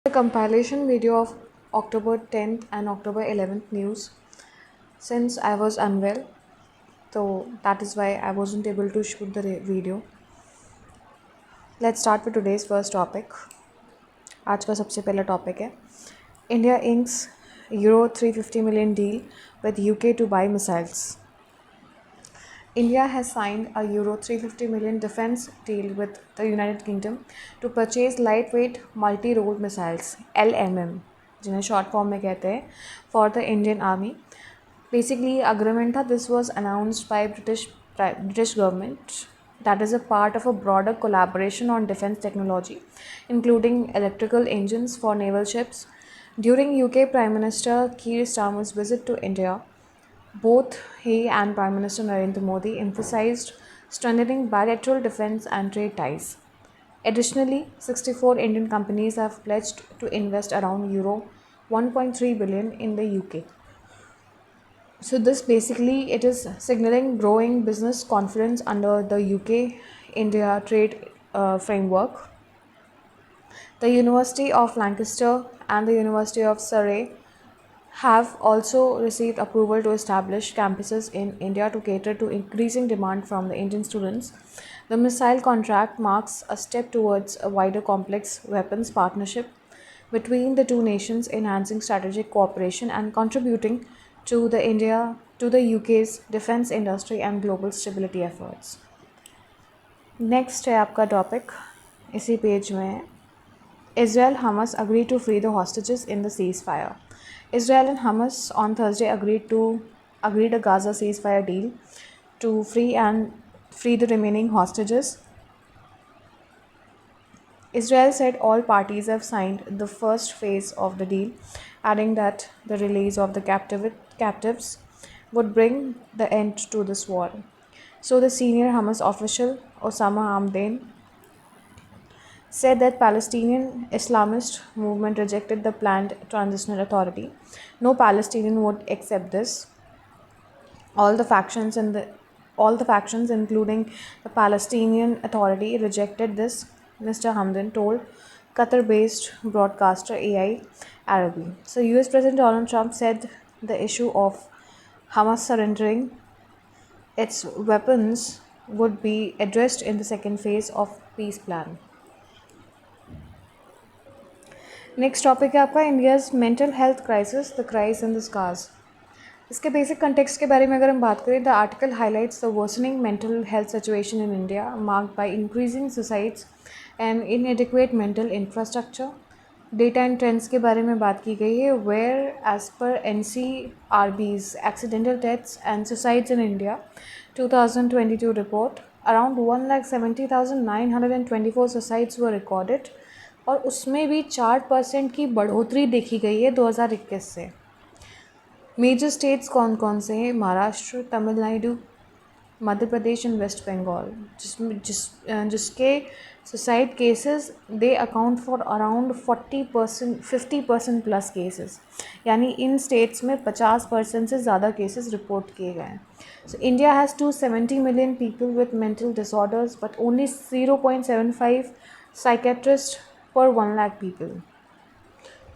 The compilation video of October 10th and October 11th news. Since I was unwell, so that is why I wasn't able to shoot the video. Let's start with today's first topic. आज का सबसे पहला topic है India inks Euro 350 million deal with UK to buy missiles. India has signed a Euro 350 million defense deal with the United Kingdom to purchase lightweight multi-role missiles LMM, जिन्हें short form में कहते हैं, for the Indian Army. Basically, agreement था. This was announced by British government. That is a part of a broader collaboration on defense technology, including electrical engines for naval ships. During UK Prime Minister Keir Starmer's visit to India, both he and Prime Minister Narendra Modi emphasized strengthening bilateral defense and trade ties. Additionally, 64 Indian companies have pledged to invest around Euro 1.3 billion in the UK. So this basically it is signaling growing business confidence under the UK-India trade framework. The University of Lancaster and the University of Surrey have also received approval to establish campuses in India to cater to increasing demand from the Indian students. The missile contract marks a step towards a wider complex weapons partnership between the two nations, enhancing strategic cooperation and contributing to the UK's defense industry and global stability efforts. Next है आपका topic इसी page में है Israel Hamas agreed to free the hostages in the ceasefire. Israel and Hamas on Thursday agreed a Gaza ceasefire deal to free the remaining hostages. Israel said all parties have signed the first phase of the deal, adding that the release of the captives would bring the end to this war. So the senior Hamas official Osama Hamdan said that Palestinian Islamist movement rejected the planned transitional authority. No Palestinian would accept this. All the factions, including the Palestinian Authority, rejected this, Mr. Hamdan told Qatar-based broadcaster AI Arabi. So US President Donald Trump said the issue of Hamas surrendering its weapons would be addressed in the second phase of peace plan. Next topic है आपका India's mental health crisis, the cries and the scars. इसके basic context के बारे में अगर हम बात करें, the article highlights the worsening mental health situation in India marked by increasing suicides and inadequate mental infrastructure. Data and trends के बारे में बात की गई है, where as per NCRB's accidental deaths and suicides in India 2022 report around 1,70,924 suicides were recorded और उसमें भी 4% की बढ़ोतरी देखी गई है 2021 से. मेजर स्टेट्स कौन कौन से हैं? महाराष्ट्र, तमिलनाडु, मध्य प्रदेश एंड वेस्ट बंगाल, जिसके suicide cases they account for around 50% plus cases, यानी इन स्टेट्स में 50% से ज़्यादा केसेस रिपोर्ट किए गए हैं. So India has 270 million people with mental disorders but only 0.75 psychiatrist per 1 lakh people.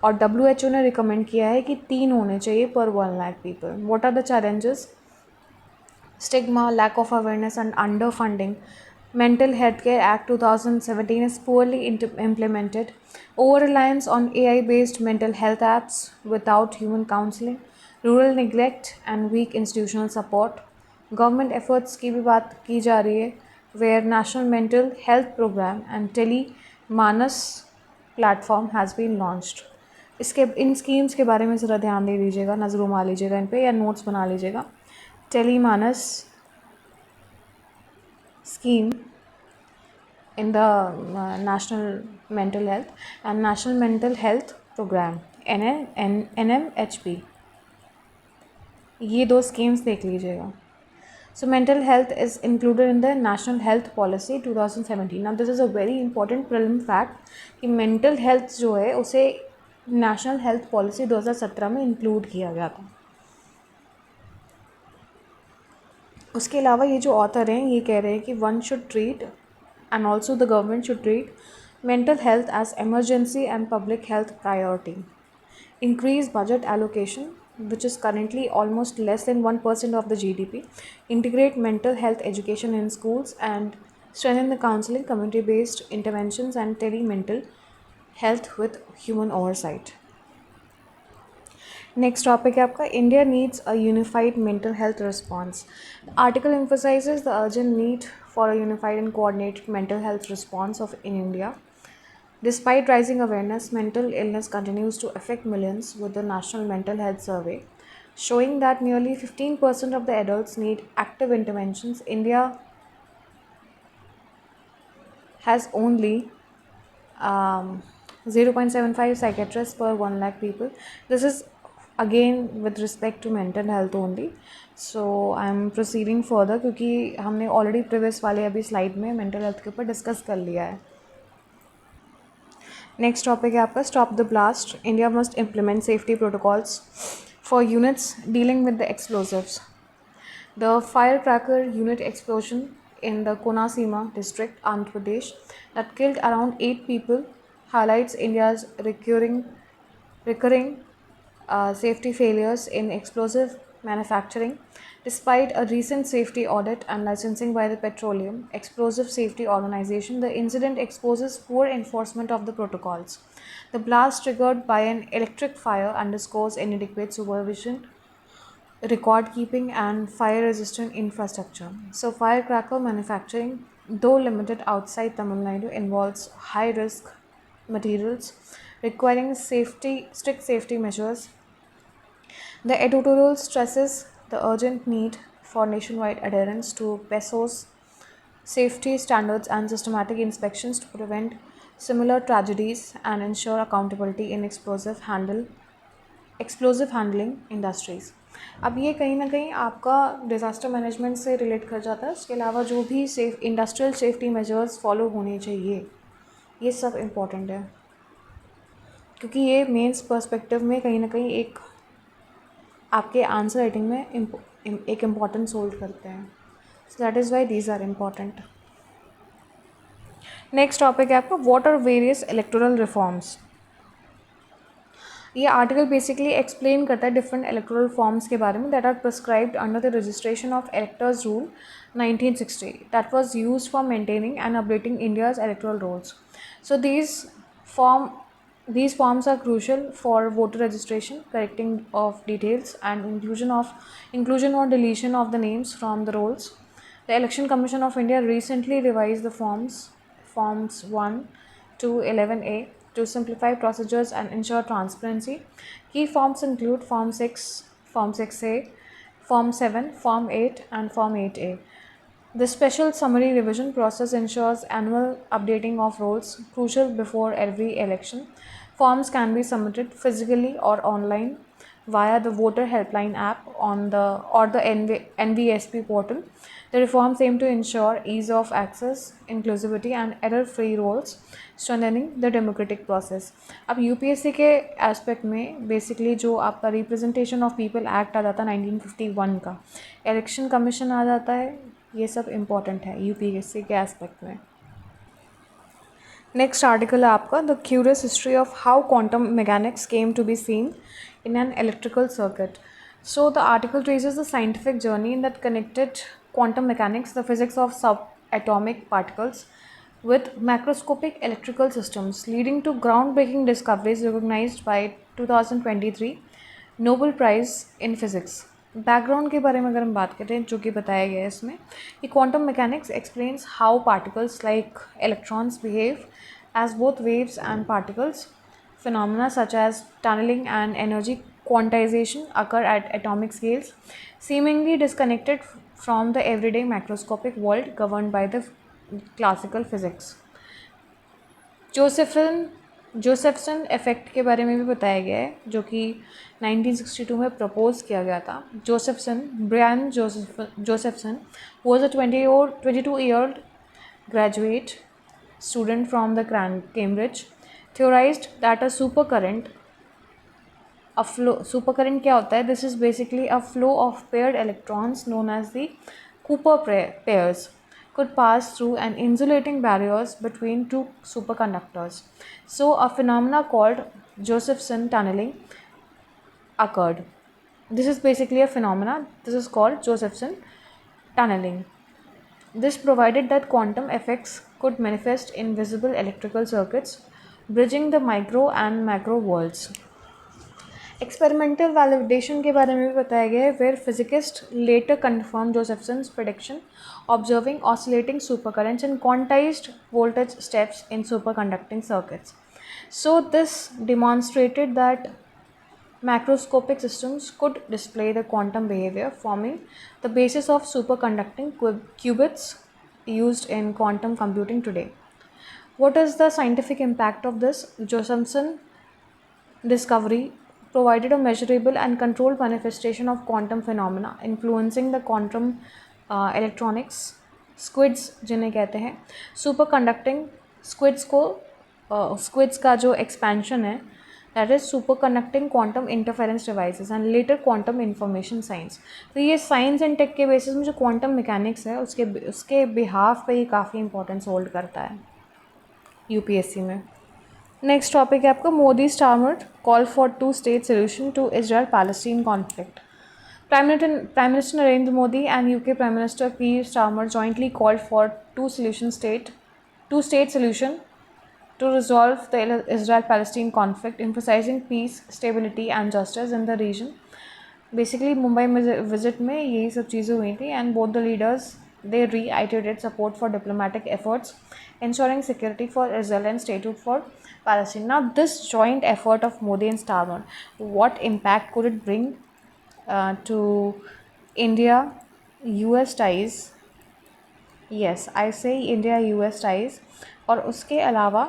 और WHO ने रिकमेंड किया है कि 3 होने चाहिए per 1 lakh people. What are the challenges? Stigma, lack of awareness and underfunding. Mental Healthcare Act 2017 is poorly implemented. Over-reliance on AI-based mental health apps without human counseling. Rural neglect and weak institutional support. Government efforts की भी बात की जा रही है, where National Mental Health Program and Manas platform has been launched. इन schemes के बारे में ज़रा ध्यान दे दीजिएगा, नज़र घुमा लीजिएगा इन पे या नोट्स बना लीजिएगा. Tele MANAS scheme in the national mental health and national mental health programme NMHP, ये 2 स्कीम्स देख लीजिएगा. So mental health is included in the National Health Policy 2017. Now this is a very important prelim fact कि mental health जो है उसे National Health Policy 2017 में include किया गया था. उसके अलावा ये जो ऑथर हैं ये कह रहे हैं कि one should treat and also the government should treat mental health as emergency and public health priority, increase budget allocation, which is currently almost less than 1% of the GDP, integrate mental health education in schools, and strengthen the counseling, community based interventions, and tele-mental health with human oversight. Next topic है आपका India needs a unified mental health response. The article emphasizes the urgent need for a unified and coordinated mental health response in India. Despite rising awareness, mental illness continues to affect millions, with the National Mental Health Survey showing that nearly 15% of the adults need active interventions. India has only 0.75 psychiatrists per 1 lakh people. This is again with respect to mental health only. So I am proceeding further क्योंकि हमने already previous वाले अभी slide में mental health के ऊपर discuss कर लिया है. नेक्स्ट टॉपिक है आपका stop the blast. India must implement safety protocols for units dealing with the explosives. The firecracker unit explosion in the Konasima district, Andhra Pradesh, that killed around 8 people highlights India's recurring safety failures in explosive manufacturing. Despite a recent safety audit and licensing by the Petroleum Explosive Safety Organization, the incident exposes poor enforcement of the protocols. The blast, triggered by an electric fire, underscores inadequate supervision, record keeping, and fire resistant infrastructure. So firecracker manufacturing, though limited outside Tamil Nadu, involves high risk materials requiring strict safety measures. The editorial stresses the urgent need for nationwide adherence to PESO's safety standards and systematic inspections to prevent similar tragedies and ensure accountability in explosive handling industries. अब ये कहीं ना कहीं आपका disaster management से relate कर जाता है. उसके अलावा जो भी इंडस्ट्रियल सेफ्टी मेजर्स फॉलो होने चाहिए, ये सब इम्पॉर्टेंट है क्योंकि ये मेंस पर्सपेक्टिव में कहीं ना कहीं एक आपके आंसर राइटिंग में एक इम्पॉर्टेंस होल्ड करते हैं. So that is why these are important. Next topic है आपका what are various electoral reforms. ये आर्टिकल बेसिकली एक्सप्लेन करता है डिफरेंट इलेक्टोरल फॉर्म्स के बारे में that are prescribed under the registration of electors rule 1960 that was used for maintaining and updating India's electoral rolls. So these forms are crucial for voter registration, correcting of details, and inclusion or deletion of the names from the rolls. The Election Commission of India recently revised the forms 1 to 11A to simplify procedures and ensure transparency. Key forms include Form 6, Form 6A, Form 7, Form 8, and Form 8A. The special summary revision process ensures annual updating of rolls, crucial before every election. Forms can be submitted physically or online via the voter helpline app or the NVSP portal. The reforms aim to ensure ease of access, inclusivity, and error-free rolls, strengthening the democratic process. अब UPSC के aspect में basically जो आपका representation of people act आ जाता है 1951 का, election commission आ जाता है, ये सब इम्पॉर्टेंट है UPSC के एस्पेक्ट में. नेक्स्ट आर्टिकल है आपका the curious history of how quantum mechanics came to be seen in an electrical circuit. So the article traces the scientific journey that connected quantum mechanics, the physics of subatomic particles, with macroscopic electrical systems, leading to groundbreaking discoveries recognized by 2023 Nobel Prize in Physics. Background के बारे में अगर हम बात करें जो कि बताया गया है इसमें कि quantum mechanics explains how particles like electrons behave as both waves and particles. Phenomena such as tunneling and energy quantization occur at atomic scales, seemingly disconnected from the everyday macroscopic world governed by the classical physics. Josephson effect के बारे में भी बताया गया है जो कि 1962 में प्रपोज किया गया था. Brian Josephson was a 22-year-old graduate student from the Cambridge, theorized that a supercurrent क्या होता है? This is basically a flow of paired electrons known as the Cooper pairs could pass through an insulating barriers between two superconductors. So a phenomena called Josephson tunneling occurred. This is basically a phenomena. This is called Josephson tunneling. This provided that quantum effects could manifest in visible electrical circuits, bridging the micro and macro worlds. Experimental validation के बारे में भी बताया गया है, where physicists later confirmed Josephson's prediction, observing oscillating supercurrents and quantized voltage steps in superconducting circuits. So this demonstrated that macroscopic systems could display the quantum behavior, forming the basis of superconducting qubits used in quantum computing today. What is the scientific impact of this? Josephson discovery provided a measurable and controlled manifestation of quantum phenomena influencing the quantum electronics. Squids जिन्हें कहते हैं super conducting squids का जो expansion है, that is super conducting quantum interference devices and later quantum information science. तो ये science and take के basis में जो क्वांटम मैकेनिक्स है उसके बिहाफ पे ये काफ़ी इंपॉर्टेंस होल्ड करता है यूपीएससी में. नेक्स्ट टॉपिक है आपका Modi Starmer call for 2-state solution to Israel-Palestine conflict. Prime Minister Narendra Modi and UK Prime Minister Keir Starmer jointly called for two-state solution to resolve the Israel-Palestine conflict, emphasizing peace, stability and justice in the region. Basically Mumbai में visit में यही सब चीज़ें हुई थी, and both the leaders they reiterated support for diplomatic efforts ensuring security for Israel and statehood for Palestine. Now this joint effort of Modi and Starmer, what impact could it bring to India-US ties? Yes, I say India-US ties. और उसके अलावा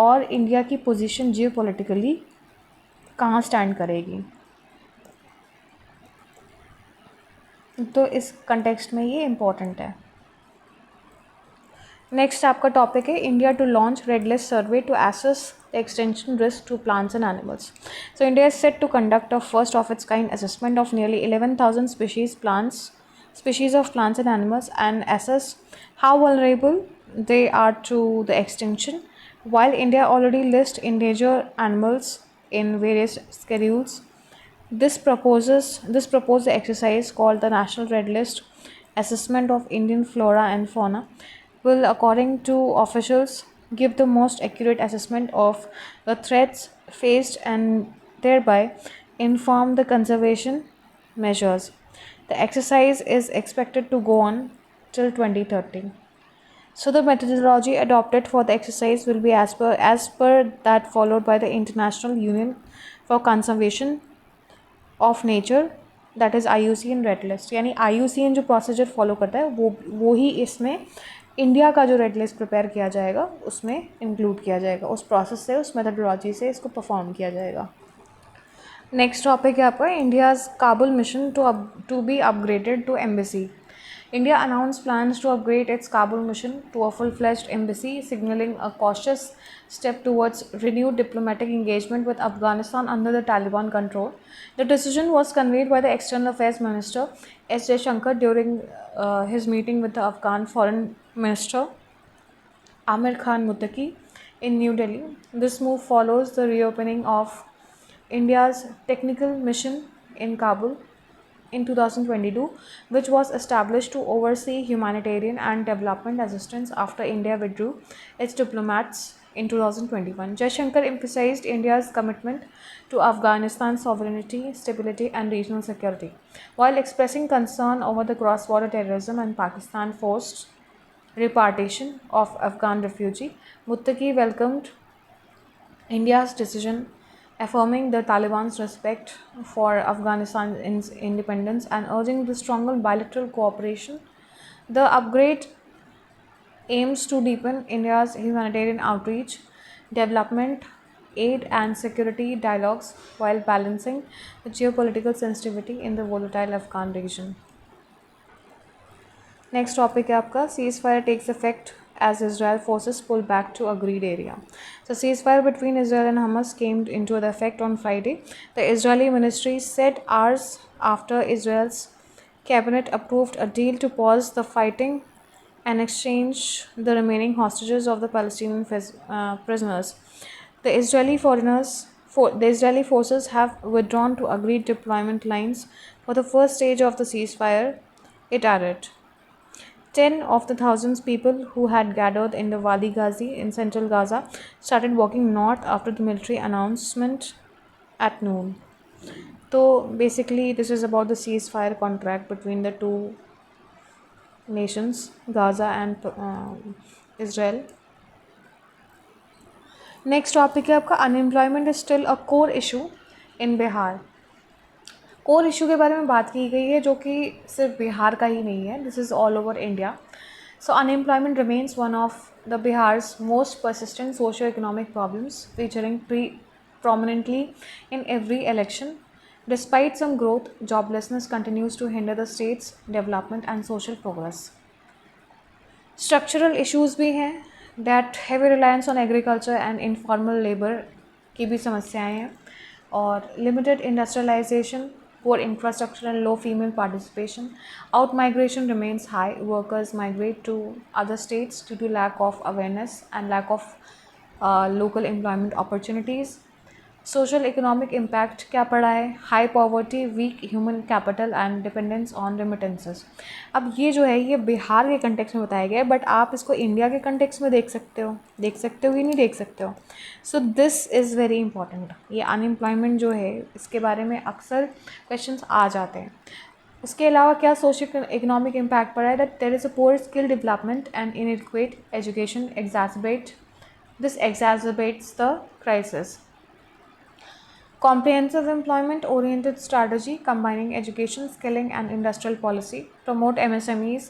और India की position geopolitically कहाँ stand करेगी, तो इस context में ये इम्पॉर्टेंट है. नेक्स्ट आपका टॉपिक है India to launch red list survey to assess the extinction risk to plants and animals. So India is set to conduct a first of its kind assessment of nearly 11,000 species of plants and animals and assess how vulnerable they are to the extinction. While India already lists endangered animals in various schedules, this proposed exercise called the National Red List Assessment of Indian Flora and Fauna will, according to officials, give the most accurate assessment of the threats faced and thereby inform the conservation measures. The exercise is expected to go on till 2030. So the methodology adopted for the exercise will be as per that followed by the International Union for Conservation of Nature, that is IUCN red list. यानी IUCN जो procedure follow करता है वो ही इसमें India का जो red list prepare किया जाएगा उसमें इंक्लूड किया जाएगा, उस प्रोसेस से उस मेथडोलॉजी से इसको परफॉर्म किया जाएगा. नेक्स्ट टॉपिक है आपका India's Kabul mission to be upgraded to embassy. India announced plans to upgrade its Kabul mission to a full-fledged embassy, signaling a cautious step towards renewed diplomatic engagement with Afghanistan under the Taliban control. The decision was conveyed by the External Affairs Minister S. Jaishankar during his meeting with the Afghan Foreign Minister Amir Khan Muttaqi in New Delhi. This move follows the reopening of India's technical mission in Kabul in 2022, which was established to oversee humanitarian and development assistance after India withdrew its diplomats in 2021. Jaishankar emphasized India's commitment to Afghanistan's sovereignty, stability, and regional security. While expressing concern over the cross-border terrorism and Pakistan forced repatriation of Afghan refugees, Muttaqi welcomed India's decision, affirming the Taliban's respect for Afghanistan's independence and urging the stronger bilateral cooperation. The upgrade aims to deepen India's humanitarian outreach, development aid and security dialogues while balancing the geopolitical sensitivity in the volatile Afghan region. Next topic है आपका ceasefire takes effect as Israel forces pull back to agreed area. So ceasefire between Israel and Hamas came into the effect on Friday. The Israeli ministry said hours after Israel's cabinet approved a deal to pause the fighting and exchange the remaining hostages of the Palestinian prisoners. The Israeli forces have withdrawn to agreed deployment lines for the first stage of the ceasefire. It added. 10 of the thousands people who had gathered in the Wadi Ghazi in central Gaza started walking north after the military announcement at noon. So basically, this is about the ceasefire contract between the two nations, Gaza and Israel. Next topic है आपका unemployment is still a core issue in Bihar. Core issue के बारे में बात की गई है जो कि सिर्फ बिहार का ही नहीं है, this is all over India. So unemployment remains one of the Bihar's most persistent socio economic problems featuring prominently in every election. Despite some growth, joblessness continues to hinder the state's development and social progress. Structural issues भी हैं, that heavy reliance on agriculture and informal labour की भी समस्याएं हैं, और limited industrialisation, poor infrastructure and low female participation. Out migration remains high. Workers migrate to other states due to lack of awareness and lack of local employment opportunities. Social economic impact क्या पड़ा है? High poverty, weak human capital and dependence on remittances. अब ये जो है ये बिहार के context में बताया गया है, बट आप इसको इंडिया के कंटेक्स्ट में देख सकते हो कि नहीं देख सकते हो. So this is very important. ये अनएम्प्लॉयमेंट जो है इसके बारे में अक्सर क्वेश्चंस आ जाते हैं. उसके अलावा क्या सोशल इकोनॉमिक इम्पैक्ट पड़ा है? That there is a poor skill development and inadequate education exacerbates the crisis. Comprehensive employment-oriented strategy combining education, skilling and industrial policy, promote MSMEs,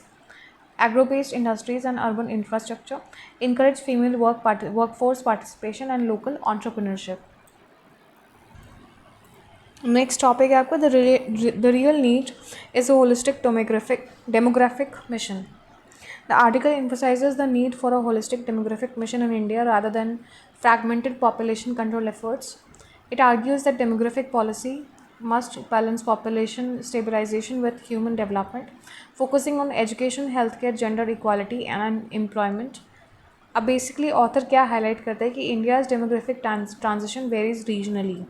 agro-based industries and urban infrastructure, encourage female workforce participation and local entrepreneurship. Next topic है आपका the real need is a holistic demographic mission. The article emphasizes the need for a holistic demographic mission in India rather than fragmented population control efforts. It argues that demographic policy must balance population stabilization with human development, focusing on education, healthcare, gender equality and employment. अब basically author क्या highlight करता है कि India's demographic transition varies regionally.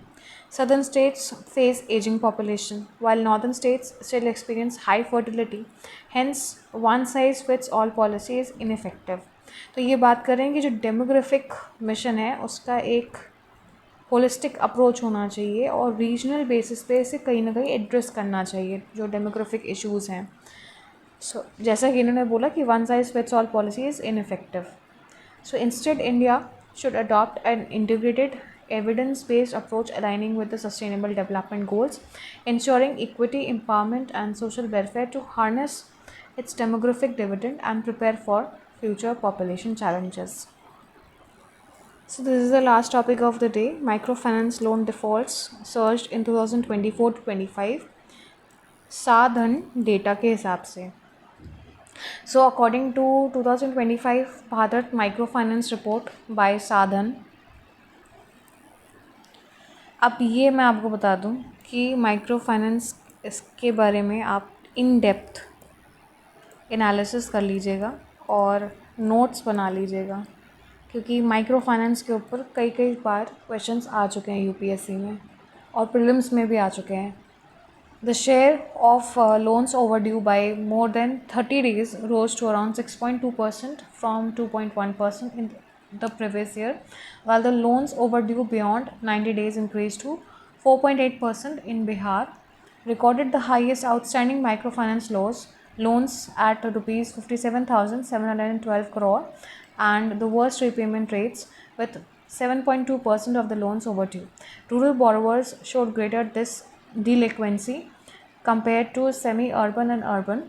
Southern states face aging population, while northern states still experience high fertility. Hence, one size fits all policy is ineffective. तो ये बात कर रहे हैं कि जो डेमोग्राफिक मिशन है उसका एक होलिस्टिक अप्रोच होना चाहिए और रीजनल बेसिस पे इसे कहीं ना कहीं एड्रेस करना चाहिए जो डेमोग्राफिक इश्यूज़ हैं. सो जैसा कि इन्होंने बोला कि one size fits all policy is ineffective. So instead India should adopt an integrated evidence-based approach aligning with the sustainable development goals, ensuring equity, empowerment and social welfare to harness its demographic dividend and prepare for future population challenges. So this is the last topic of the day. Microfinance loan defaults surged in 2024 to 25 साधन data के हिसाब से. So according to 2025 Bharat Microfinance Report by साधन, अब ये मैं आपको बता दूं कि माइक्रो फाइनेंस इसके बारे में आप इन डेप्थ एनालिसिस कर लीजिएगा और नोट्स बना लीजिएगा, क्योंकि माइक्रो फाइनेंस के ऊपर कई बार क्वेश्चंस आ चुके हैं यूपीएससी में और प्रीलिम्स में भी आ चुके हैं. The share of loans overdue by more than 30 days rose to around 6.2% from 2.1% in the previous year, while the loans overdue beyond 90 days increased to 4.8% in Bihar, recorded the highest outstanding microfinance loans at rupees 57,712 crore and the worst repayment rates with 7.2% of the loans overdue. Rural borrowers showed greater delinquency compared to semi-urban and urban.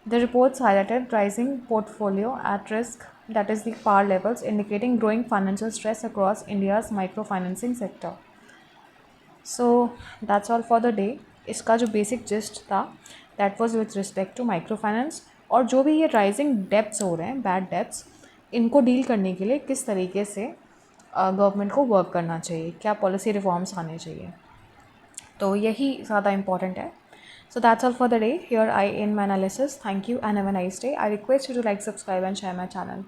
The reports highlighted rising portfolio at risk, that is the PAR levels, indicating growing financial stress across India's microfinancing sector. So that's all for the day. इसका जो basic gist था that was with respect to microfinance, और जो भी ये rising debts हो रहे हैं, बैड डेब्ट्स, इनको डील करने के लिए किस तरीके से गवर्नमेंट को वर्क करना चाहिए, क्या पॉलिसी रिफॉर्म्स आने चाहिए. तो यही ज़्यादा इम्पॉर्टेंट है. So that's all for the day. Here I end my analysis. Thank you and have a nice day. I request you to like, subscribe and share my channel.